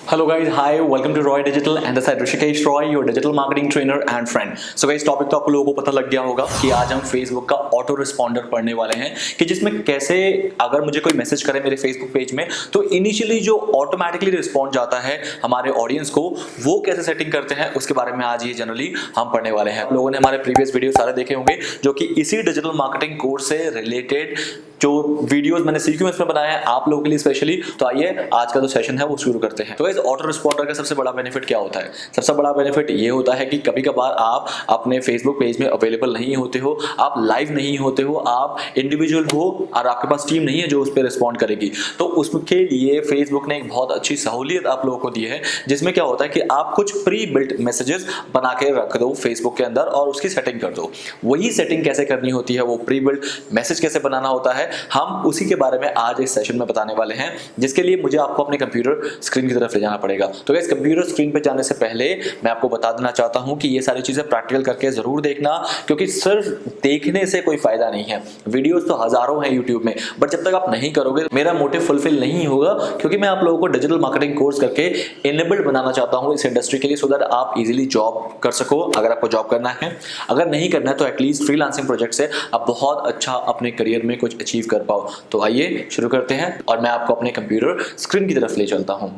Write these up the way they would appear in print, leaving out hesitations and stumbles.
Hello guys, hi, welcome to Roy Digital and this is Rishikesh Roy, your digital marketing trainer and friend. So guys, topic तो आप लोगों को पता लग गया होगा कि आज हम फेसबुक का ऑटो रिस्पॉन्डर पढ़ने वाले हैं कि जिसमें कैसे अगर मुझे कोई मैसेज करे मेरे फेसबुक पेज में तो इनिशियली जो ऑटोमेटिकली रिस्पॉन्ड जाता है हमारे ऑडियंस को, वो कैसे सेटिंग करते हैं उसके बारे में आज ये जनरली हम पढ़ने वाले हैं। लोगों ने हमारे प्रीवियस वीडियो सारे देखे होंगे जो कि इसी डिजिटल मार्केटिंग कोर्स से रिलेटेड जो वीडियोस मैंने सीक्वेंस में बनाया है आप लोगों के लिए स्पेशली। तो आइए आज का जो सेशन है वो शुरू करते हैं। तो गाइस, ऑटो रिस्पॉन्डर का सबसे बड़ा बेनिफिट क्या होता है? सबसे बड़ा बेनिफिट ये होता है कि कभी कभार आप अपने फेसबुक पेज में अवेलेबल नहीं होते हो, आप लाइव नहीं होते हो, आप इंडिविजुअल हो और आपके पास टीम नहीं है जो उस पर रिस्पॉन्ड करेगी। तो उसके लिए फेसबुक ने एक बहुत अच्छी सहूलियत आप लोगों को दी है जिसमें क्या होता है कि आप कुछ प्री बिल्ट मैसेजेस बना के रख दो फेसबुक के अंदर और उसकी सेटिंग कर दो। वही सेटिंग कैसे करनी होती है, वो प्री बिल्ट मैसेज कैसे बनाना होता है, हम उसी के बारे में आज इस सेशन में बताने वाले हैं, जिसके लिए मुझे आपको अपने कंप्यूटर स्क्रीन की तरफ ले जाना पड़ेगा। तो गाइस, कंप्यूटर स्क्रीन पे जाने से पहले मैं आपको बता देना चाहता हूं कि ये सारी चीजें प्रैक्टिकल करके जरूर देखना, क्योंकि सिर्फ देखने से कोई फायदा नहीं है। वीडियोस तो हजारों हैं यूट्यूब में, बट जब तक आप नहीं करोगे मेरा मोटिव फुलफिल नहीं होगा, क्योंकि मैं आप लोगों को डिजिटल मार्केटिंग कोर्स करके इनेबल्ड बनाना चाहता हूं इस इंडस्ट्री के लिए, सो दैट आप इजीली जॉब कर सको। अगर आपको जॉब करना है, अगर नहीं करना है तो एटलीस्ट फ्रीलांसिंग प्रोजेक्ट से आप बहुत अच्छा अपने करियर में कुछ अचीव कर पाओ। तो आइए शुरू करते हैं और मैं आपको अपने कंप्यूटर स्क्रीन की तरफ ले चलता हूं।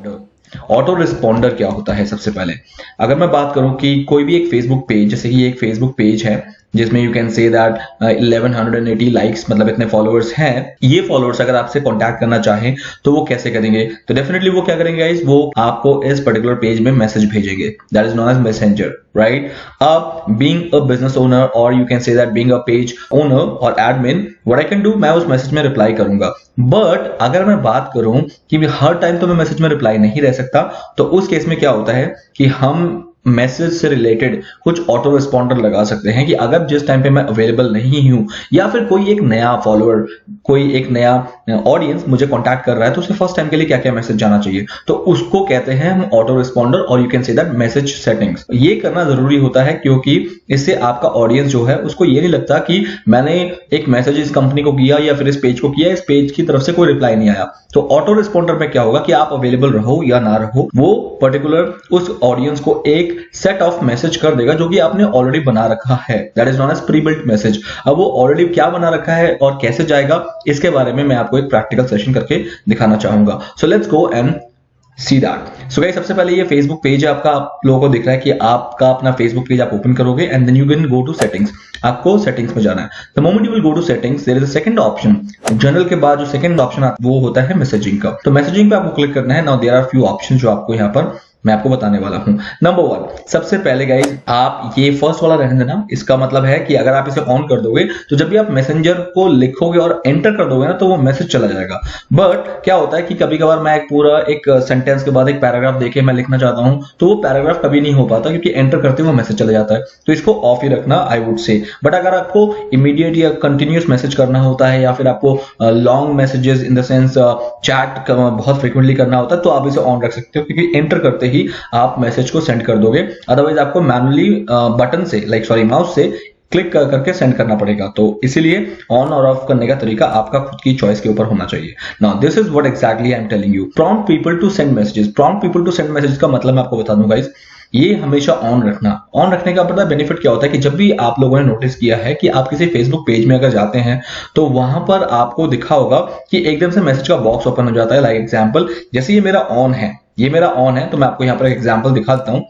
ऑटो रिस्पॉन्डर क्या होता है? सबसे पहले अगर मैं बात करूं कि कोई भी एक फेसबुक पेज, जैसे कि एक फेसबुक पेज है जिसमें you can say that 1180 likes, मतलब इतने फॉलोअर्स हैं, ये फॉलोअर्स अगर आपसे कांटेक्ट करना चाहें तो वो कैसे करेंगे? तो डेफिनेटली वो क्या करेंगे गाइस, वो आपको इस पर्टिकुलर पेज में मैसेज भेजेंगे, that is known as messenger, right? अब बीइंग अ बिजनेस ओनर और you can say that being a page owner और admin, what I can do, मैं उस मैसेज में रिप्लाई करूंगा। बट अगर मैं बात करूं कि हर टाइम तो मैं मैसेज में रिप्लाई नहीं रह सकता, तो उस केस में क्या होता है कि हम मैसेज से रिलेटेड कुछ ऑटो रिस्पॉन्डर लगा सकते हैं कि अगर जिस टाइम पे मैं अवेलेबल नहीं हूं या फिर कोई एक नया फॉलोअर, कोई एक नया ऑडियंस मुझे कांटेक्ट कर रहा है तो उसे फर्स्ट टाइम के लिए क्या क्या मैसेज जाना चाहिए, तो उसको कहते हैं हम ऑटो रिस्पॉन्डर और you can say that message settings. ये करना जरूरी होता है क्योंकि इससे आपका ऑडियंस जो है उसको ये नहीं लगता कि मैंने एक मैसेज इस कंपनी को किया या फिर इस पेज को किया, इस पेज की तरफ से कोई रिप्लाई नहीं आया। तो ऑटो रिस्पॉन्डर में क्या होगा कि आप अवेलेबल रहो या ना रहो, वो पर्टिकुलर उस ऑडियंस को एक सेट ऑफ मैसेज कर देगा जो कि आपने ऑलरेडी बना रखा है, that is known as pre built message. अब वो ऑलरेडी क्या बना रखा है और कैसे जाएगा, इसके बारे में मैं आपको एक प्रैक्टिकल सेशन करके दिखाना चाहूंगा। So let's go and see that. So guys, सबसे पहले ये फेसबुक पेज है आपका, आप लोगों को दिख रहा है कि आपका अपना फेसबुक पेज आप ओपन करोगे and then you can go to settings. आपको सेटिंग्स में जाना है। The moment you will go to settings, there is a second option. General के बाद जो सेकंड ऑप्शन वो होता है मैसेजिंग का। तो मैसेजिंग पे आपको क्लिक करना है। Now there are few option जो आपको यहाँ पर मैं आपको बताने वाला हूं। नंबर 1, सबसे पहले गाइस आप ये फर्स्ट वाला रहने देना। इसका मतलब है कि अगर आप इसे ऑन कर दोगे तो जब भी आप मैसेंजर को लिखोगे और एंटर कर दोगे ना तो वो मैसेज चला जाएगा। बट क्या होता है कि कभी कभार मैं एक सेंटेंस के बाद एक पैराग्राफ देके मैं लिखना चाहता हूं तो वो पैराग्राफ कभी नहीं हो पाता क्योंकि एंटर करते हुए मैसेज चला जाता है। तो इसको ऑफ ही रखना आई वुड से। बट अगर आपको इमीडिएट या कंटिन्यूस मैसेज करना होता है या फिर आपको long messages in the sense chat बहुत फ्रिक्वेंटली करना होता है तो आप इसे ऑन रख सकते हो, क्योंकि एंटर करते ही आप मैसेज को सेंड कर दोगे। अदरवाइज आपको मैनुअली बटन से माउस से क्लिक करके सेंड करना पड़ेगा। तो इसीलिए ऑन और ऑफ करने का तरीका आपका खुद की चॉइस के ऊपर होना चाहिए। Now this is what exactly I am telling you. Prompt people to send messages. Prompt people to send message का मतलब मैं आपको बता दूं गाइस, ये हमेशा ऑन रखना। ऑन रखने का पता बेनिफिट क्या होता है कि जब भी आप लोगों ने नोटिस किया है कि आप किसी फेसबुक पेज में अगर जाते हैं तो वहां पर आपको दिखा होगा कि एकदम से मैसेज का बॉक्स ओपन हो जाता है। लाइक एग्जांपल, जैसे ये मेरा ऑन है, तो मैं आपको यहाँ पर एक एग्जांपल दिखा देता हूँ।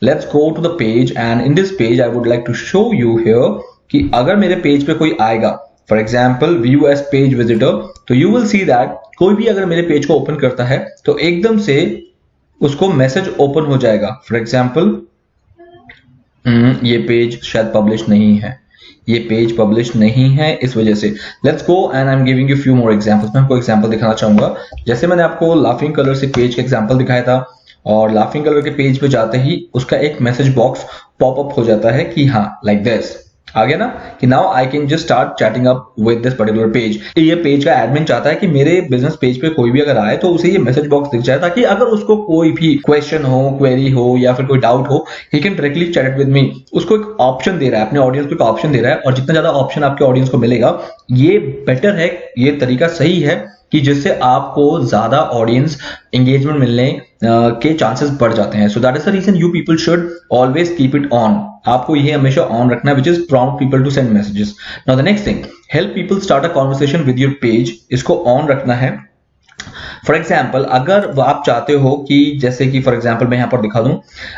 Let's go to the page and in this page I would like to show you here कि अगर मेरे पेज पे कोई आएगा, for example view as page visitor, so you will see that कोई भी अगर मेरे पेज को ओपन करता है तो एकदम से उसको मैसेज ओपन हो जाएगा। फॉर एग्जाम्पल ये पेज शायद पब्लिश नहीं है, ये पेज पब्लिश नहीं है इस वजह से। Let's go and I am giving you few more examples. मैं आपको एग्जांपल दिखाना चाहूंगा। जैसे मैंने आपको लाफिंग कलर से पेज का एग्जांपल दिखाया था और लाफिंग कलर के पेज पे जाते ही उसका एक मैसेज बॉक्स पॉप अप हो जाता है कि हाँ लाइक दिस आ गया ना, कि now I can just start chatting up with this particular page. ये पेज का एडमिन चाहता है कि मेरे बिजनेस पेज पे कोई भी अगर आए तो उसे ये मैसेज बॉक्स दिख जाए, ताकि अगर उसको कोई भी क्वेश्चन हो, क्वेरी हो या फिर कोई डाउट हो, he can directly chat with me. उसको एक ऑप्शन दे रहा है, अपने ऑडियंस को एक ऑप्शन दे रहा है, और जितना ज्यादा ऑप्शन आपके ऑडियंस को मिलेगा ये बेटर है, ये तरीका सही है कि जिससे आपको ज्यादा ऑडियंस एंगेजमेंट मिलने, के चांसेस बढ़ जाते हैं। So that is the reason you people should always keep it on. आपको ये हमेशा ऑन रखना है, which is prompt people to send messages. Now the next thing, help people start a conversation with your page. इसको on रखना है। For example, अगर आप चाहते हो कि जैसे कि फॉर एग्जाम्पल मैं यहां पर दिखा दूं,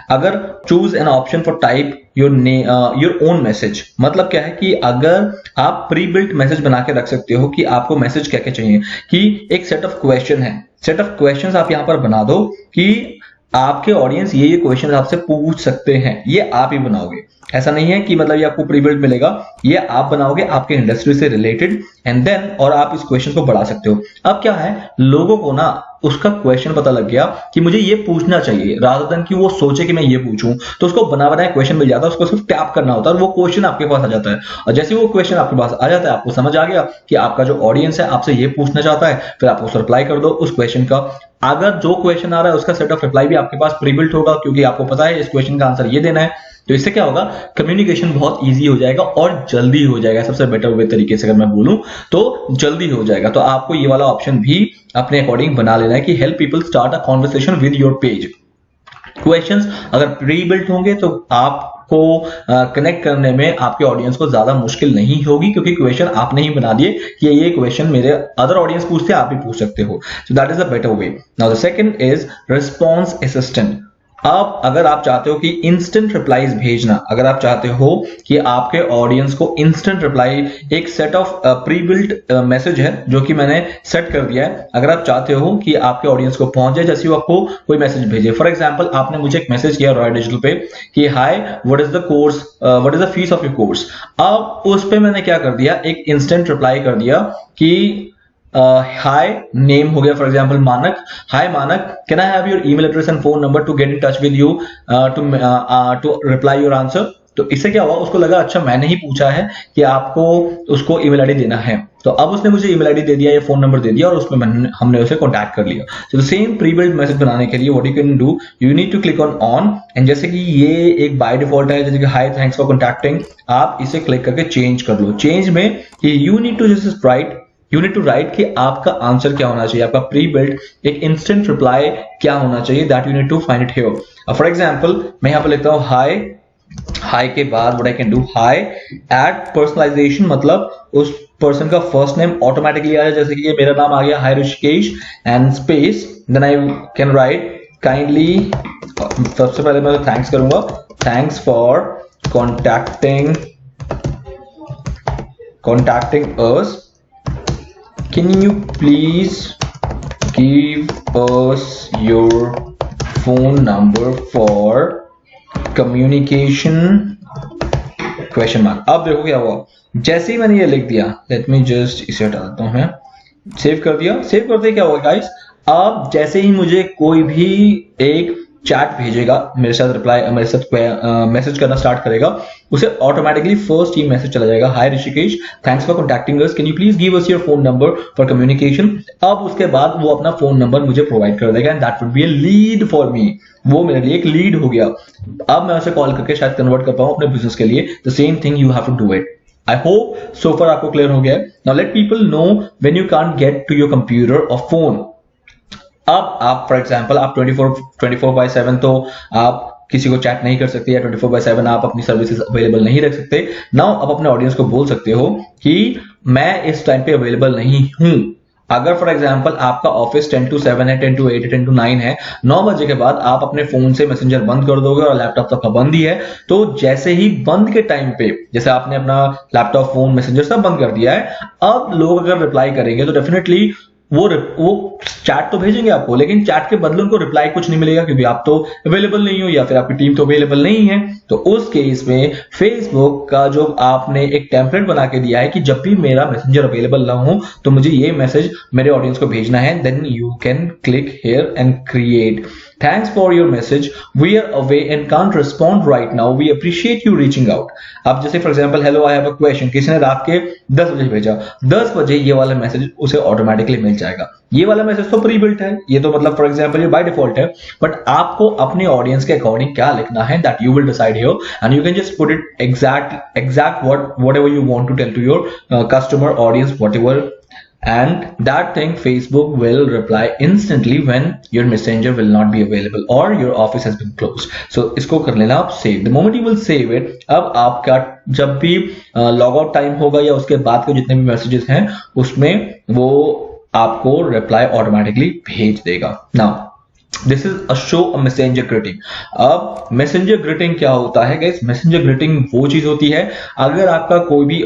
अगर choose an option for type your own message, मतलब क्या है कि अगर आप प्री बिल्ट मैसेज बना के रख सकते हो कि आपको मैसेज क्या क्या चाहिए, कि एक सेट ऑफ क्वेश्चन है, सेट ऑफ क्वेश्चंस आप यहां पर बना दो कि आपके ऑडियंस ये क्वेश्चन आपसे पूछ सकते हैं, ये आप ही बनाओगे। ऐसा नहीं है कि मतलब ये आपको प्री बिल्ट मिलेगा, ये आप बनाओगे आपके इंडस्ट्री से रिलेटेड, एंड देन और आप इस क्वेश्चन को बढ़ा सकते हो। अब क्या है, लोगों को ना उसका क्वेश्चन पता लग गया कि मुझे ये पूछना चाहिए, रादर देन कि वो सोचे कि मैं ये पूछूं, तो उसको बना बनाया क्वेश्चन मिल जाता है, उसको सिर्फ टैप करना होता है और वो क्वेश्चन आपके पास आ जाता है। और जैसे वो क्वेश्चन आपके पास आ जाता है, आपको समझ आ गया कि आपका जो ऑडियंस है आपसे ये पूछना चाहता है, फिर आप उसको रिप्लाई कर दो उस क्वेश्चन का। अगर जो क्वेश्चन आ रहा है उसका सेट ऑफ रिप्लाई भी आपके पास प्री बिल्ट होगा, क्योंकि आपको पता है इस क्वेश्चन का आंसर ये देना है, तो इससे क्या होगा, कम्युनिकेशन बहुत इजी हो जाएगा और जल्दी हो जाएगा। सबसे बेटर वे तरीके से अगर मैं बोलूं तो जल्दी हो जाएगा। तो आपको ये वाला ऑप्शन भी अपने अकॉर्डिंग बना लेना है कि help people start a conversation with your page. Questions अगर प्री बिल्ट होंगे तो आपको कनेक्ट करने में आपके ऑडियंस को ज्यादा मुश्किल नहीं होगी, क्योंकि क्वेश्चन आपने ही बना दिए कि ये क्वेश्चन मेरे अदर ऑडियंस पूछते हैं, आप भी पूछ सकते हो। सो that is a better way. Now the second is response assistant. अब अगर आप चाहते हो कि इंस्टेंट रिप्लाईज भेजना, अगर आप चाहते हो कि आपके ऑडियंस को इंस्टेंट रिप्लाई, एक set of pre built message है जो कि मैंने सेट कर दिया है, अगर आप चाहते हो कि आपके ऑडियंस को पहुंच जाए जैसे वो आपको कोई मैसेज भेजे। फॉर एग्जांपल, आपने मुझे एक मैसेज किया रॉय डिजिटल पे कि hi what is the course, what is the fees of your course. अब उस पे मैंने क्या कर दिया, एक इंस्टेंट रिप्लाई कर दिया कि हाय, नेम हो गया for example Manak, hi Manak, can I have your email address and phone number to get in touch with you to reply your answer. तो इससे क्या हुआ, उसको लगा अच्छा मैंने ही पूछा है कि आपको उसको ईमेल आईडी देना है, तो अब उसने मुझे ईमेल आईडी दे दिया या फोन नंबर दे दिया और उसमें हमने उसे कांटेक्ट कर लिया। So the same pre built message बनाने के लिए what you can do, you need to click on and जैसे कि ये एक बाय डिफॉल्ट है, जैसे कि हाय थैंक्स फॉर कॉन्टैक्टिंग, आप इसे क्लिक करके चेंज कर लो। चेंज में you need to just write कि आपका आंसर क्या होना चाहिए, आपका प्री बिल्ट एक इंस्टेंट रिप्लाई क्या होना चाहिए, that you need to find it here. For example मैं यहां पर लिखता हूं हाय के बाद what I can do, hi add personalization, मतलब उस पर्सन का फर्स्ट नेम ऑटोमेटिकली आ जाए, जैसे कि ये मेरा नाम आ गया hi Rishikesh and space, then I can write kindly, सबसे पहले मैं थैंक्स करूंगा, thanks for contacting us, can you please give us your phone number for communication question mark। अब देखो क्या हुआ, जैसे ही मैंने ये लिख दिया, लेट मी जस्ट इसे हटा देता हूं मैं, सेव कर दिया। सेव करते क्या हुआ गाइस, अब जैसे ही मुझे कोई भी एक चैट भेजेगा मेरे साथ, मेरे साथ मैसेज करना स्टार्ट करेगा, उसे ऑटोमेटिकली फर्स्ट ही मैसेज चला जाएगा, hi Rishikesh thanks for contacting us, can you please give us your phone number for communication. अब उसके बाद वो अपना फोन नंबर मुझे प्रोवाइड कर देगा and that would be a lead for me, वो मेरे लिए एक लीड हो गया। अब मैं उसे कॉल करके शायद कन्वर्ट कर पाऊं अपने बिजनेस के लिए। The same thing you have to do it. I hope so far आपको क्लियर हो गया। Now let people know when you can't get to your computer और फोन। अब आप फॉर एग्जाम्पल आप 24/7 तो आप किसी को चैट नहीं कर सकते, या 24/7 आप अपनी सर्विसेज अवेलेबल नहीं रख सकते। नाउ आप अपने ऑडियंस को बोल सकते हो कि मैं इस टाइम पे अवेलेबल नहीं हूं। अगर फॉर एग्जाम्पल आपका ऑफिस 10 to 7 है, 10 to 8 है, 10 to 9 है, 9 बजे के बाद आप अपने फोन से मैसेंजर बंद कर दोगे और लैपटॉप तो आपका बंद ही है, तो जैसे ही बंद के टाइम पे, जैसे आपने अपना लैपटॉप, फोन, मैसेंजर सब बंद कर दिया है, अब लोग अगर रिप्लाई करेंगे तो डेफिनेटली वो चैट तो भेजेंगे आपको, लेकिन चैट के बदले उनको रिप्लाई कुछ नहीं मिलेगा, क्योंकि आप तो अवेलेबल नहीं हो या फिर आपकी टीम तो अवेलेबल नहीं है। तो उस केस में फेसबुक का जो आपने एक टेम्पलेट बना के दिया है कि जब भी मेरा मैसेंजर अवेलेबल ना हो तो मुझे ये मैसेज मेरे ऑडियंस को भेजना है, then you can click here and create thanks for your message, we are away and can't respond right now, we appreciate you reaching out. अब जैसे for example hello I have a question, किसी ने रात के 10 बजे भेजा, 10 बजे ये वाला मैसेज उसे ऑटोमेटिकली मिल जाएगा। ये वाला मैसेज तो प्री बिल्ट है, ये तो मतलब फॉर एग्जांपल ये बाय डिफॉल्ट है, बट आपको अपने ऑडियंस के अकॉर्डिंग क्या लिखना है, that you will decide here and you can just put it exact whatever you want to tell to your customer, audience, whatever and that thing Facebook will reply instantly when your messenger will not be available or your office has been closed. So इसको कर लेना आप save. The moment you will save it, अब आपका जब भी log out time होगा या उसके बाद के जितने भी मैसेजेस हैं उसमें वो आपको रिप्लाई ऑटोमेटिकली भेज देगा. Now this is a show a messenger greeting. अब मैसेंजर ग्रीटिंग क्या होता है गाइस? मैसेंजर ग्रीटिंग वो चीज होती है अगर आपका कोई भी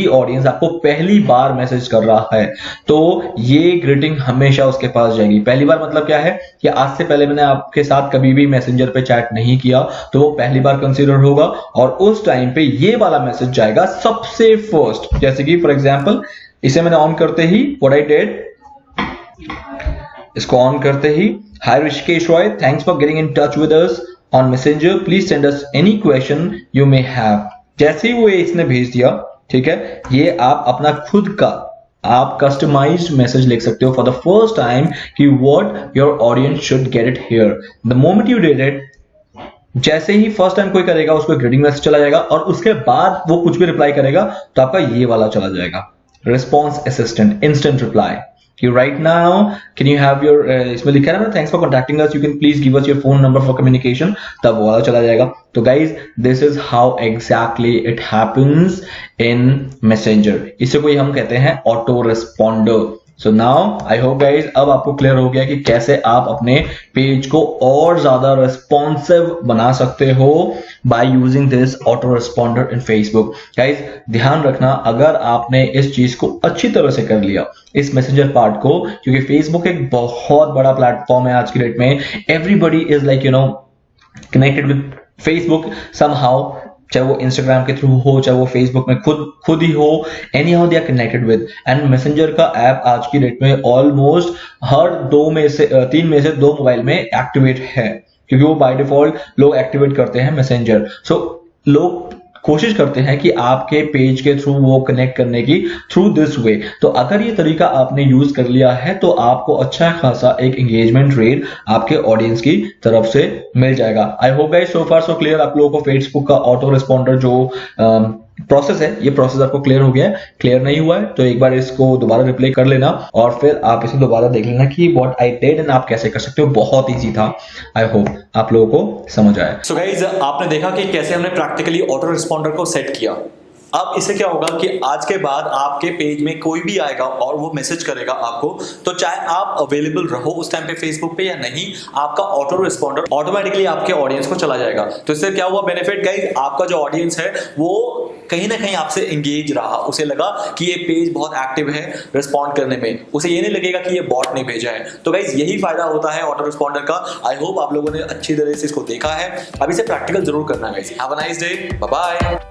ऑडियंस आपको पहली बार मैसेज कर रहा है तो ये ग्रीटिंग हमेशा उसके पास जाएगी. पहली बार मतलब क्या है कि आज से पहले मैंने आपके साथ कभी भी मैसेंजर पे चैट नहीं किया तो वो पहली बार कंसीडर होगा और उस टाइम पे ये वाला मैसेज जाएगा सबसे फर्स्ट. जैसे कि फॉर एग्जांपल इसे मैंने ऑन करते ही व्हाट आई डिड, इसको ऑन करते ही hi Rishikesh Roy, thanks for getting in touch with us on messenger, please send us any question you may have. जैसे ही वो इसने भेज दिया, ठीक है, ये आप अपना खुद का आप कस्टमाइज्ड मैसेज लिख सकते हो फॉर द फर्स्ट टाइम कि what your audience should get it here. The moment you did it, जैसे ही फर्स्ट टाइम कोई करेगा उसको ग्रीटिंग मैसेज चला जाएगा और उसके बाद वो कुछ भी रिप्लाई करेगा तो आपका ये वाला चला जाएगा, response assistant, instant reply. You right now can you have your इसमें लिखा है ना thanks for contacting us, you can please give us your phone number for communication, तब वो वाला चला जाएगा. तो guys this is how exactly it happens in messenger. इसे कोई हम कहते हैं auto responder. So now I hope guys अब आपको क्लियर हो गया कि कैसे आप अपने पेज को और ज्यादा रिस्पॉन्सिव बना सकते हो by using this auto responder in Facebook. Guys ध्यान रखना, अगर आपने इस चीज को अच्छी तरह से कर लिया इस मैसेंजर पार्ट को, क्योंकि फेसबुक एक बहुत बड़ा प्लेटफॉर्म है आज की डेट में. Everybody is like you know connected with Facebook somehow, चाहे वो इंस्टाग्राम के थ्रू हो, चाहे वो फेसबुक में खुद ही हो, any how they are connected with. And messenger का ऐप आज की डेट में ऑलमोस्ट हर 3 में से 2 मोबाइल में एक्टिवेट है, क्योंकि वो बाय डिफॉल्ट लोग एक्टिवेट करते हैं मैसेंजर. सो लोग कोशिश करते हैं कि आपके पेज के थ्रू वो कनेक्ट करने की थ्रू दिस वे. तो अगर ये तरीका आपने यूज कर लिया है तो आपको अच्छा खासा एक एंगेजमेंट रेट आपके ऑडियंस की तरफ से मिल जाएगा. I hope guys so far so clear. आप लोगों को फेसबुक का ऑटो रिस्पॉन्डर जो प्रोसेस है, ये प्रोसेस आपको क्लियर हो गया है. क्लियर नहीं हुआ है तो एक बार इसको दोबारा रिप्ले कर लेना और फिर आप इसे दोबारा देख लेना कि व्हाट आई डिड एंड आप कैसे कर सकते हो. बहुत इजी था. आई होप आप लोगों को समझ आया. सो गाइज आपने देखा कि कैसे हमने प्रैक्टिकली ऑटो रिस्पॉन्डर को सेट किया. अब इससे क्या होगा कि आज के बाद आपके पेज में कोई भी आएगा और वो मैसेज करेगा आपको, तो चाहे आप अवेलेबल रहो उस टाइम पे फेसबुक पे या नहीं, आपका ऑटो रिस्पॉन्डर ऑटोमेटिकली आपके ऑडियंस को चला जाएगा. तो इससे क्या हुआ बेनिफिट गाइज, आपका जो ऑडियंस है वो कहीं ना कहीं आपसे एंगेज रहा. उसे लगा कि ये पेज बहुत एक्टिव है रिस्पॉन्ड करने में, उसे ये नहीं लगेगा कि ये बॉट ने भेजा है. तो गाइज यही फायदा होता है ऑटो रिस्पॉन्डर का. आई होप आप लोगों ने अच्छी तरह से इसको देखा है. अब इसे प्रैक्टिकल जरूर करना guys. Have a nice day, bye bye.